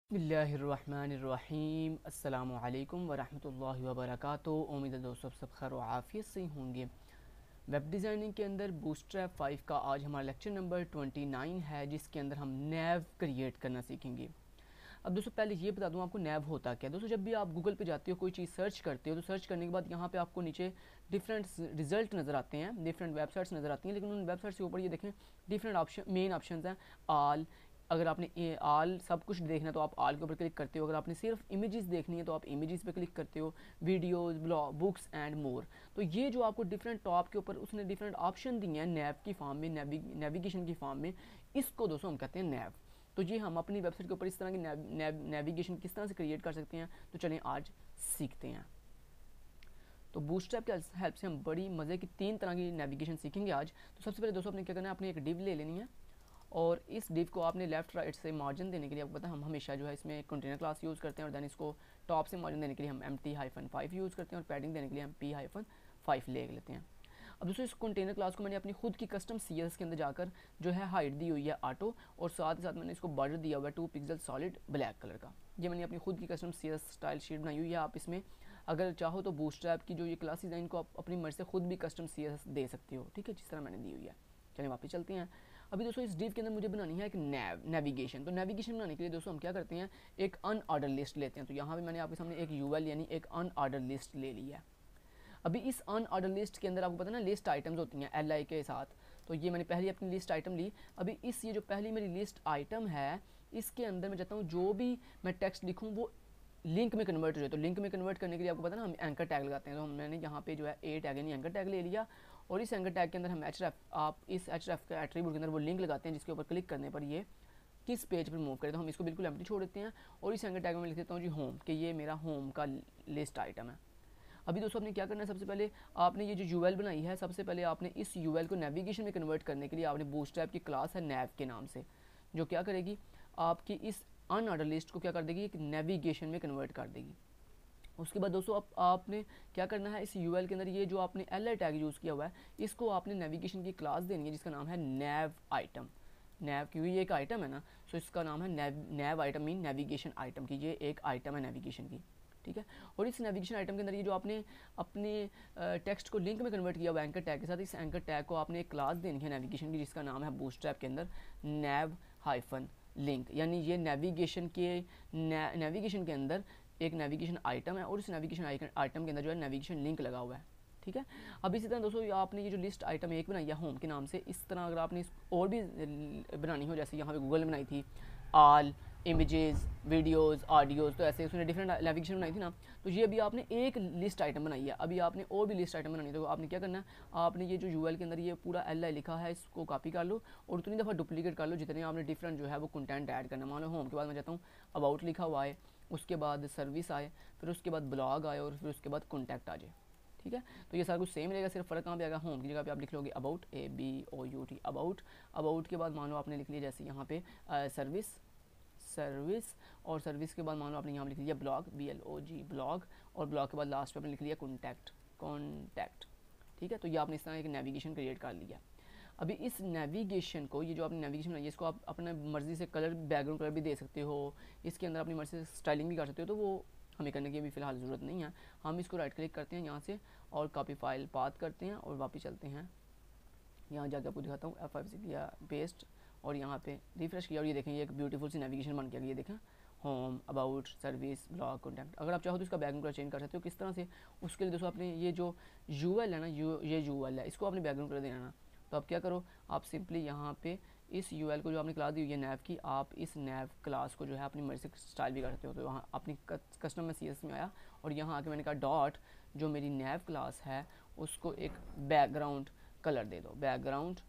बिस्मिल्लाहिर्रहमानिर्रहीम अस्सलामु अलैकुम वरहमतुल्लाहि वबरकातुहू। उम्मीद है दोस्तों सब खैर व आफियत से होंगे। वेब डिज़ाइनिंग के अंदर बूटस्ट्रैप 5 का आज हमारा लेक्चर नंबर 29 है, जिसके अंदर हम नैव क्रिएट करना सीखेंगे। अब दोस्तों पहले ये बता दूं आपको नैव होता क्या है। दोस्तों जब भी आप गूगल पे जाते हो, कोई चीज़ सर्च करते हो, तो सर्च करने के बाद यहाँ पे आपको नीचे डिफरेंट रिजल्ट नज़र आते हैं, डिफरेंट वेबसाइट्स नज़र आती हैं, लेकिन उन वेबसाइट्स के ऊपर ये देखें डिफरेंट ऑप्शन, मेन ऑप्शन हैं आल। अगर आपने आल सब कुछ देखना है तो आप आल के ऊपर क्लिक करते हो। अगर आपने सिर्फ इमेजेस देखनी है तो आप इमेजेस पे क्लिक करते हो। Videos, blog, books and more. तो ये जो आपको डिफरेंट टॉप के ऊपर उसने डिफरेंट ऑप्शन दिए हैं नैव की फॉर्म में, नेविगेशन की फॉर्म में, इसको दोस्तों हम कहते हैं नैव। तो ये हम अपनी वेबसाइट के ऊपर इस तरह की नेविगेशन किस तरह से क्रिएट कर सकते हैं, तो चलें आज सीखते हैं। तो बूटस्ट्रैप की हेल्प से हम बड़ी मज़े की 3 तरह की नेविगेशन सीखेंगे आज। तो सबसे पहले दोस्तों आपने क्या करना है, अपनी एक डिव ले लेनी है और इस डिव को आपने लेफ्ट राइट से मार्जिन देने के लिए, आपको पता है हम हमेशा जो है इसमें कंटेनर क्लास यूज़ करते हैं, और दैन इसको टॉप से मार्जिन देने के लिए हम MT-5 यूज़ करते हैं, और पैडिंग देने के लिए हम P-5 ले लेते हैं। अब दोस्तों इस कंटेनर क्लास को मैंने अपनी खुद की कस्टम CSS के अंदर जाकर जो है हाइट दी हुई है ऑटो, और साथ ही साथ मैंने इसको बॉर्डर दिया हुआ है 2 पिक्सल सॉलिड ब्लैक कलर का। ये मैंने अपनी खुद की कस्टम CSS स्टाइल शीट बनाई हुई है। आप इसमें अगर चाहो तो बूटस्ट्रैप की जो ये क्लासेस हैं इनको आप अपनी मर्जी से खुद भी कस्टम CSS दे सकते हो, ठीक है, जिस तरह मैंने दी हुई है। चलिए वापस चलते हैं। अभी दोस्तों इस डिव के अंदर मुझे बनानी है एक नेविगेशन। तो नेविगेशन बनाने के लिए दोस्तों हम क्या करते हैं, एक अनऑर्डर लिस्ट लेते हैं। तो यहाँ पे मैंने आपके सामने एक UL यानी एक अनऑर्डर लिस्ट ले ली है। अभी इस अनऑर्डर लिस्ट के अंदर आपको पता है ना लिस्ट आइटम्स होती हैं LI के साथ। तो ये मैंने पहली अपनी लिस्ट आइटम ली। अभी ये जो पहली मेरी लिस्ट आइटम है, इसके अंदर मैं चाहता हूँ जो भी मैं टेक्स्ट लिखूँ वो लिंक में कन्वर्ट हो जाए। तो लिंक में कन्वर्ट करने के लिए आपको पता है ना हम एंकर टैग लगाते हैं। तो मैंने यहाँ पे जो है A टैग यानी एंकर टैग ले लिया, और इस एंकर टैग के अंदर हम आप इस href के एट्रीब्यूट के अंदर वो लिंक लगाते हैं जिसके ऊपर क्लिक करने पर ये किस पेज पर मूव करे। तो हम इसको बिल्कुल एम्प्टी छोड़ देते हैं, और इस एंकर टैग में लिख देता हूँ जी होम, कि ये मेरा होम का लिस्ट आइटम है। अभी दोस्तों आपने क्या करना है, सबसे पहले आपने ये जो UL बनाई है, सबसे पहले आपने इस UL को नेविगेशन में कन्वर्ट करने के लिए आपने बूटस्ट्रैप की क्लास है नैव के नाम से, जो क्या करेगी आपकी इस अनऑर्डर लिस्ट को क्या कर देगी, एक नेविगेशन में कन्वर्ट कर देगी। उसके बाद दोस्तों आपने क्या करना है, इस UL के अंदर ये जो आपने LI टैग यूज़ किया हुआ है, इसको आपने नेविगेशन की क्लास देनी है जिसका नाम है नैव आइटम। नैव क्योंकि ये एक आइटम है ना, सो इसका नाम है नैव आइटम मीन नेविगेशन आइटम की, ये एक आइटम है नेविगेशन की, ठीक है। और इस नेविगेशन आइटम के अंदर ये जो आपने अपने टेक्स्ट को लिंक में कन्वर्ट किया हुआ एंकर टैग के साथ, इस एंकर टैग को आपने एक क्लास देनी है नेविगेशन की जिसका नाम है बूटस्ट्रैप के अंदर nav-link, यानी ये नेविगेशन के अंदर एक नेविगेशन आइटम है, और इस नेविगेशन आइटम के अंदर जो है नेविगेशन लिंक लगा हुआ है, ठीक है। अब इसी तरह दोस्तों आपने ये जो लिस्ट आइटम एक बनाई है होम के नाम से, इस तरह अगर आपने और भी बनानी हो, जैसे यहाँ पे गूगल ने बनाई थी आल, इमेजेस, वीडियोस, ऑडियोज़, तो ऐसे उसने डिफरेंट नेविगेशन बनाई थी ना। तो ये अभी आपने एक लिस्ट आइटम बनाई है, अभी आपने और भी लिस्ट आइटम बनानी है। तो आपने क्या करना है, आपने ये जो UL के अंदर ये पूरा LI लिखा है इसको कॉपी कर लो और उतनी दफ़ा डुप्लीकेट कर लो जितने आपने डिफरेंट जो है वो कंटेंट ऐड करना। मान लो होम के बाद मैं चाहता हूँ अबाउट लिखा हुआ है, उसके बाद सर्विस आए, फिर उसके बाद ब्लॉग आए, और फिर उसके बाद कॉन्टैक्ट आ जाए, ठीक है। तो ये सारा कुछ सेम रहेगा, सिर्फ फ़र्क कहाँ पे आएगा, होम की जगह पे आप लिख लोगे अबाउट, ABOUT अबाउट के बाद मान लो आपने लिख लिया जैसे यहाँ पे सर्विस, और सर्विस के बाद मान लो आपने यहाँ लिख लिया ब्लॉग, BLOG ब्लॉग, और ब्लॉग के बाद लास्ट पे आपने लिख लिया कॉन्टैक्ट, ठीक है। तो ये आपने इस तरह एक नेविगेशन क्रिएट कर लिया। अभी इस नेविगेशन को, ये जो आपने नेविगेशन बनाई है, इसको आप अपने मर्ज़ी से कलर, बैकग्राउंड कलर भी दे सकते हो, इसके अंदर अपनी मर्ज़ी से स्टाइलिंग भी कर सकते हो। तो वो हमें करने की अभी फ़िलहाल ज़रूरत नहीं है। हम इसको राइट क्लिक करते हैं यहाँ से और कॉपी फाइल पाथ करते हैं, और वापस चलते हैं। यहाँ जाकर आपको दिखाता हूँ, F5 से किया पेस्ट, और यहाँ पे रिफ्रेश किया, और ये देखें ये एक ब्यूटीफुल सी नेविगेशन बन गया। ये देखें home, about, service, blog, contact. अगर आप चाहो तो इसका बैकग्राउंड कलर चेंज कर सकते हो। किस तरह से, उसके लिए दोस्तों आपने ये जो UL है ना, ये UL है, इसको आपने बैकग्राउंड कलर देना ना। तो आप क्या करो, आप सिंपली यहाँ पे इस UL को जो आपने क्लास दी हुई है नैव की, आप इस नैव क्लास को जो है अपनी मर्जी से स्टाइल भी कर सकते हो। तो वहाँ अपनी कस्टम में CSS में आया, और यहाँ आके मैंने कहा डॉट जो मेरी नैव क्लास है उसको एक बैकग्राउंड कलर दे दो, बैकग्राउंड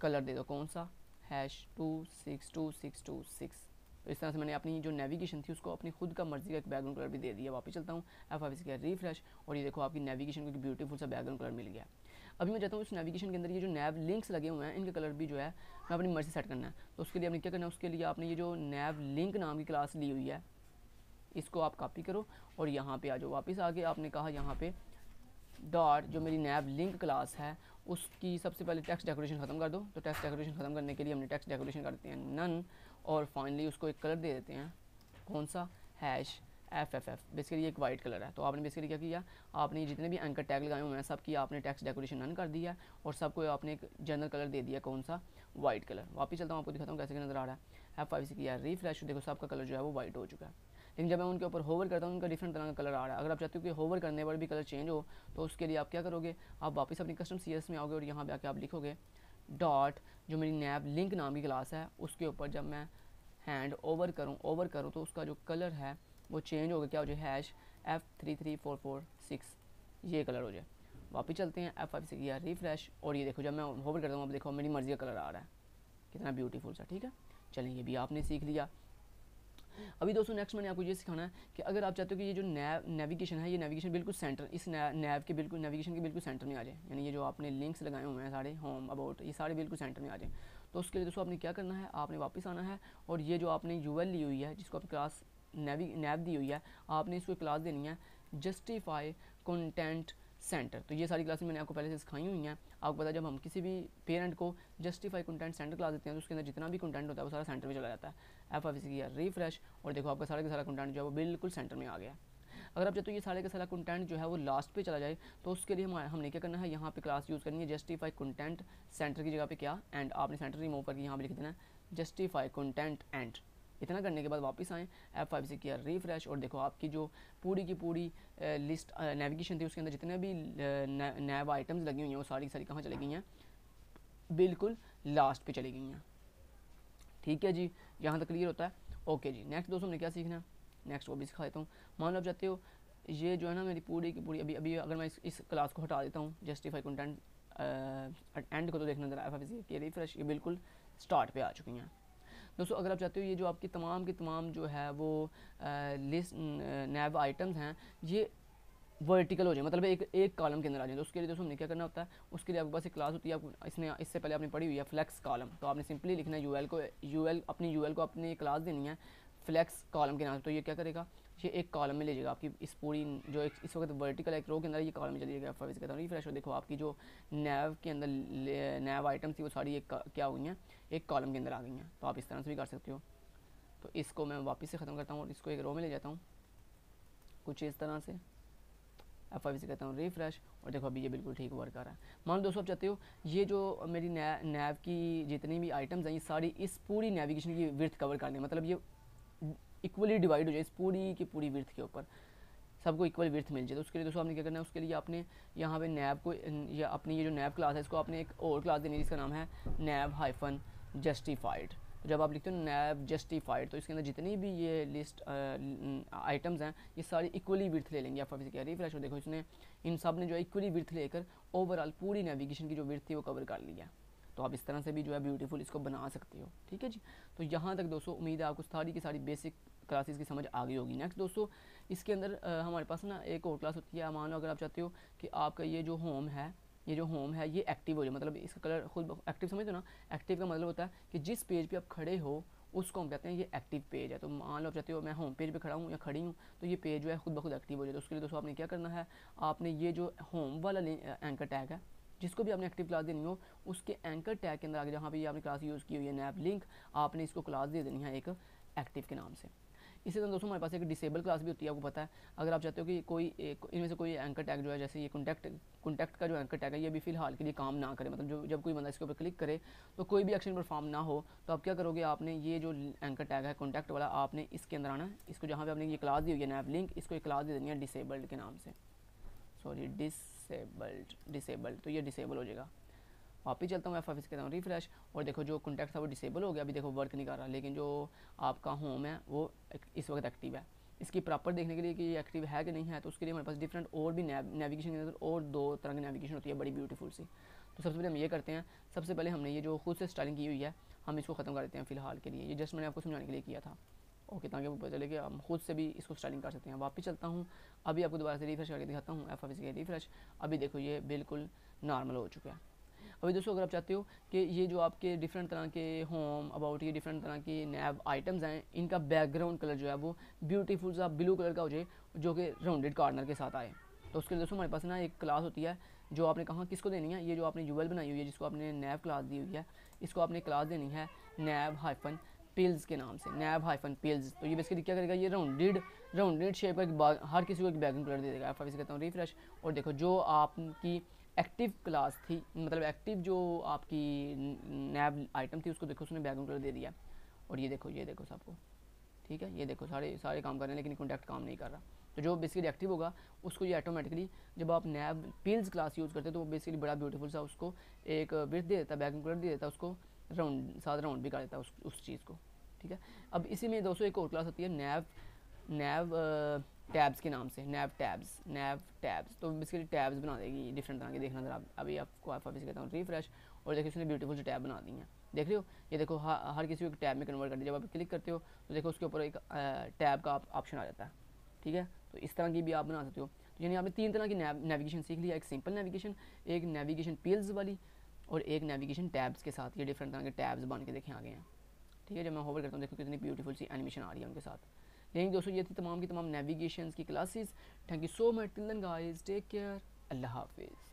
कलर दे दो, कौन सा, #262626। तो इस तरह से मैंने अपनी जो नेविगेशन थी उसको अपनी खुद का मर्जी का एक बैकग्राउंड कलर भी दे दिया। वापस चलता हूँ, F5 से किया रिफ्रेश, और ये देखो आपकी नेविगेशन को एक ब्यूटीफुल सा बैकग्राउंड कलर मिल गया। अभी मैं चाहता हूँ इस नेविगेशन के अंदर ये जो नैव लिंक्स लगे हुए हैं इनके कलर भी जो है मैं अपनी मर्जी सेट करना है। तो उसके लिए आपने क्या करना है, उसके लिए आपने ये जो नैव लिंक नाम की क्लास ली हुई है इसको आप कॉपी करो और यहाँ पे आ जाओ। वापस आके आपने कहा यहाँ पे डॉट जो मेरी नैव लिंक क्लास है उसकी सबसे पहले टेक्स्ट डेकोरेशन ख़त्म कर दो। तो टेक्स्ट डेकोरेशन ख़त्म करने के लिए हमने टेक्स्ट डेकोरेशन कर देते हैं नन, और फाइनली उसको एक कलर दे देते हैं कौन सा, हैश FFF। बेसिकली एक वाइट कलर है, तो आपने बेसिकली क्या किया, आपने जितने भी एंकर टैग लगाए हुए हैं सब की आपने टेक्स्ट डेकोरेशन नन कर दिया और सबको आपने एक जनरल कलर दे दिया, कौन सा, वाइट कलर। वापस चलता हूँ, आपको दिखाता हूँ कैसे नज़र आ रहा है। F5 से किया रिफ्रेश, देखो सबका कलर जो है वो वाइट हो चुका है। लेकिन जब मैं उनके ऊपर होवर करता हूँ उनका डिफरेंट तरह का कलर आ रहा है। अगर आप चाहते हो कि होवर करने पर भी कलर चेंज हो तो उसके लिए आप क्या करोगे, आप वापस अपनी कस्टम CSS में आओगे और यहाँ पे आके आप लिखोगे डॉट, जो मेरी नैब लिंक नाम की क्लास है उसके ऊपर जब मैं हैंड ओवर करूँ तो उसका जो कलर है वो चेंज हो गया, क्या हो जाए, हैश F33446 ये कलर हो जाए। वापस चलते हैं, F5 से किया रिफ्रेश और ये देखो जब मैं होवर करता हूँ अब देखो मेरी मर्जी का कलर आ रहा है, कितना ब्यूटीफुल सा। ठीक है, चलिए ये भी आपने सीख लिया। अभी दोस्तों नेक्स्ट मैंने आपको ये सिखाना है कि अगर आप चाहते हो कि ये जो नेविगेशन है, ये नेविगेशन बिल्कुल सेंटर, इस नैव के बिल्कुल नेविगेशन के बिल्कुल सेंटर में आ जाए, यानी ये जो आपने लिंक्स लगाए हुए हैं सारे होम अबाउट, ये सारे बिल्कुल सेंटर में आ जाए। तो उसके लिए दोस्तों आपने क्या करना है, आपने वापस आना है और ये जो आपने UL ली हुई है जिसको आपकी क्लास नैव दी हुई है, आपने इसको क्लास देनी है जस्टिफाई कंटेंट सेंटर। तो ये सारी क्लासेस मैंने आपको पहले से सिखाई हुई हैं। आपको पता है जब हम किसी भी पेरेंट को जस्टिफाई कंटेंट सेंटर क्लास देते हैं तो उसके अंदर जितना भी कंटेंट होता है वो सारा सेंटर में चला जाता है। F5 से किया रिफ्रेश और देखो आपका सारा का सारा कंटेंट जो है वो बिल्कुल सेंटर में आ गया। अगर आप चाहते हो ये सारे का सारा कंटेंट जो है वो लास्ट पे चला जाए तो उसके लिए हमने क्या करना है, यहाँ पे क्लास यूज़ करनी है जस्टिफाई कंटेंट सेंटर की जगह पे क्या एंड, आपने सेंटर रिमूव करके यहाँ पे लिख देना है जस्टिफाई कंटेंट एंड। इतना करने के बाद वापस आएँ, F5 से किया रिफ्रेश और देखो आपकी जो पूरी की पूरी लिस्ट नेविगेशन थी उसके अंदर जितने भी नैव आइटम्स लगी हुई हैं वो सारी की सारी कहाँ चली गई हैं, बिल्कुल लास्ट पे चली गई हैं। ठीक है जी, यहाँ तक क्लियर होता है। ओके जी, नेक्स्ट दोस्तों हमने क्या सीखना है, नेक्स्ट वो भी सिखा देता हूँ। मान लो आप चाहते हो ये जो है ना मेरी पूरी की पूरी अभी अगर मैं इस क्लास को हटा देता हूँ जस्टिफाई कंटेंट एंड को, तो देखना जरा F5 से किया रिफ्रेश, ये बिल्कुल स्टार्ट पे आ चुकी हैं। दोस्तों अगर आप चाहते हो ये जो आपकी तमाम की तमाम जो है वो लिस्ट नैव आइटम्स हैं ये वर्टिकल हो जाए, मतलब एक कॉलम के अंदर आ जाए, तो उसके लिए दोस्तों हमने क्या करना होता है, उसके लिए आपके पास एक क्लास होती है, आपको इससे पहले आपने पढ़ी हुई है फ्लेक्स कॉलम। तो आपने सिंपली लिखना है अपनी UL को अपनी क्लास देनी है फ्लेक्स कॉलम के नाम से। तो ये क्या करेगा, ये एक कॉलम में ले जाएगा आपकी इस पूरी जो इस वक्त वर्टिकल एक रो के अंदर ये कॉलम में चली जाएगा। F5 कहता हूँ रिफ्रेश, देखो आपकी जो नैव के अंदर नैव आइटम्स थी वो सारी एक क्या हो गई हैं, एक कॉलम के अंदर आ गई हैं। तो आप इस तरह से भी कर सकते हो। तो इसको मैं वापस से ख़त्म करता हूँ और इसको एक रो में ले जाता हूँ कुछ इस तरह से। F5 से कहता हूँ रिफ्रेश और देखो अभी ये बिल्कुल ठीक वर्क कर रहा है। मान लो दोस्तों आप चाहते हो ये जो मेरी नैव की जितनी भी आइटम्स हैं ये सारी इस पूरी नेविगेशन की विड्थ कवर करनी है, मतलब ये इक्वली डिवाइड हो जाए इस पूरी की पूरी विड्थ के ऊपर, सबको इक्वल विड्थ मिल जाए। तो उसके लिए दोस्तों आपने क्या करना है, उसके लिए आपने यहाँ पे नैव को या अपनी ये जो नैव क्लास है इसको आपने एक और क्लास देनी है जिसका नाम है नैव हाइफन जस्टिफाइड। तो जब आप लिखते हो नैव जस्टिफाइड तो इसके अंदर जितनी भी ये लिस्ट आइटम्स हैं ये सारी इक्वली विड्थ ले लेंगे। आप क्या रिफ्रेश हो, देखो इसने इन सब ने जो है इक्वली विड्थ लेकर ओवरऑल पूरी नेविगेशन की जो विड्थ थी वो कवर कर लिया। तो आप इस तरह से भी जो है ब्यूटीफुल इसको बना सकते हो। ठीक है जी, तो यहाँ तक दोस्तों उम्मीद है आपको सारी की सारी बेसिक क्लासेस की समझ आ गई होगी। नेक्स्ट दोस्तों इसके अंदर हमारे पास ना एक और क्लास होती है। मान लो अगर आप चाहते हो कि आपका ये जो होम है ये एक्टिव हो जाए, मतलब इसका कलर खुद एक्टिव समझते हो ना। एक्टिव का मतलब होता है कि जिस पेज पे आप खड़े हो उसको हम कहते हैं ये एक्टिव पेज है। तो मान लो आप चाहते हो मैं होम पेज पे खड़ा हूँ या खड़ी हूँ तो ये पेज जो है खुद ब खुद एक्टिव हो जाए। तो उसके लिए दोस्तों आपने क्या करना है, आपने ये जो होम वाला एंकर टैग है जिसको भी आपने एक्टिव क्लास देनी हो उसके एंकर टैग के अंदर आगे जहाँ पे आपने क्लास यूज़ की हुई है नैव लिंक, आपने इसको क्लास दे देनी है एक एक्टिव के नाम से। इसी तरह दोस्तों हमारे पास एक डिसेबल क्लास भी होती है, आपको पता है। अगर आप चाहते हो कि कोई इनमें से कोई एंकर टैग जो है, जैसे ये कॉन्टैक्ट का जो एंकर टैग है ये भी फिलहाल के लिए काम ना करे, मतलब जब कोई बंदा इसके ऊपर क्लिक करे तो कोई भी एक्शन परफॉर्म ना हो, तो आप क्या करोगे, आपने ये जो एंकर टैग है कॉन्टैक्ट वाला आपने इसके अंदर आना है। इसको जहाँ पे आपने ये क्लास दी हुई है नैव लिंक, इसको एक क्लास दे देनी है डिसेबल्ड के नाम से, सॉरी डिसेबल्ड, तो ये डिसेबल हो जाएगा। वापस चलता हूँ F5 कहता हूँ रिफ्रेश और देखो जो कॉन्टैक्ट था वो डिसेबल हो गया, अभी देखो वर्क नहीं कर रहा, लेकिन जो आपका होम है वो इस वक्त एक्टिव है। इसकी प्रॉपर देखने के लिए कि ये एक्टिव है कि नहीं है, तो उसके लिए हमारे पास डिफरेंट और भी नेविगेशन के अंदर और दो तरह की नेविगेशन होती है बड़ी ब्यूटीफुल सी। तो सबसे पहले हम ये करते हैं, सबसे पहले हमने ये जो खुद से स्टाइलिंग की हुई है हम इसको ख़त्म कर देते हैं फिलहाल के लिए। ये जस्ट मैंने आपको समझाने के लिए किया था, ओके, ताकि आपको पता चले कि हम खुद से भी इसको स्टाइलिंग कर सकते हैं। वापस चलता हूँ, अभी आपको दोबारा से रिफ्रेश करके दिखाता हूँ F5 के रिफ्रेश। अभी देखो ये बिल्कुल नॉर्मल हो चुका है। अभी दोस्तों अगर आप चाहते हो कि ये जो आपके डिफरेंट तरह के होम अबाउट ये डिफरेंट तरह की नैव आइटम्स हैं इनका बैकग्राउंड कलर जो है वो ब्यूटीफुल सा ब्लू कलर का हो जाए जो कि राउंडेड कॉर्नर के साथ आए, तो उसके लिए दोस्तों हमारे पास ना एक क्लास होती है जो आपने कहाँ किसको देनी है, ये जो आपने UL बनाई हुई है जिसको आपने नैव क्लास दी हुई है, इसको आपने क्लास देनी है नैव हाइफन पिल्स के नाम से, नैब हाइफन पिल्स। तो ये बेसिकली क्या करेगा, ये राउंडेड शेप का हर किसी को एक बैकग्राउंड कलर दे देगा। F5 से कहता हूँ रिफ्रेश, और देखो जो आपकी एक्टिव क्लास थी, मतलब एक्टिव जो आपकी नैब आइटम थी, उसको देखो उसने बैकग्राउंड कलर दे दिया। और ये देखो सबको, ठीक है, ये देखो सारे काम कर रहे हैं लेकिन कॉन्टैक्ट काम नहीं कर रहा। तो जो बेसिकली एक्टिव होगा उसको ये ऑटोमेटिकली, जब आप नैब पिल्स क्लास यूज़ करते हैं तो वो बेसिकली बड़ा ब्यूटीफुल सा उसको एक विड्थ दे देता है, बैकग्राउंड कलर दे देता है, उसको राउंड भी कर देता है उस चीज़ को, ठीक है। अब इसी में दोस्तों एक और क्लास होती है नैब टैब्स के नाम से, नैब टैब्स। तो बेसिकली टैब्स बना देगी डिफरेंट तरह के, देखना जरा। अभी आपको F5 से कहता हूँ रिफ्रेश, और देखिए उसने ब्यूटीफुल से टैब बना दी हैं, देख रहे हो। ये देखो हर किसी को एक टैब में कन्वर्ट कर दिया। जब आप क्लिक करते हो तो देखो उसके ऊपर एक टैब का ऑप्शन आ जाता है, ठीक है। तो इस तरह की भी आप बना सकते हो। तो यानी आपने 3 तरह की नेविगेशन सीख लिया, एक सिंपल नेविगेशन, एक नेविगेशन पिल्स वाली, और एक नेविगेशन टैब्स के साथ। ये डिफरेंट तरह के टैब्स बन के देखें आ गए हैं, ठीक है। जब मैं होवर करता हूँ देखो कितनी ब्यूटीफुल सी एनिमेशन आ रही है उनके साथ। लेकिन दोस्तों ये थी तमाम की तमाम नेविगेशन की classes. Thank you so much, till then guys, take care, अल्लाह हाफिज़।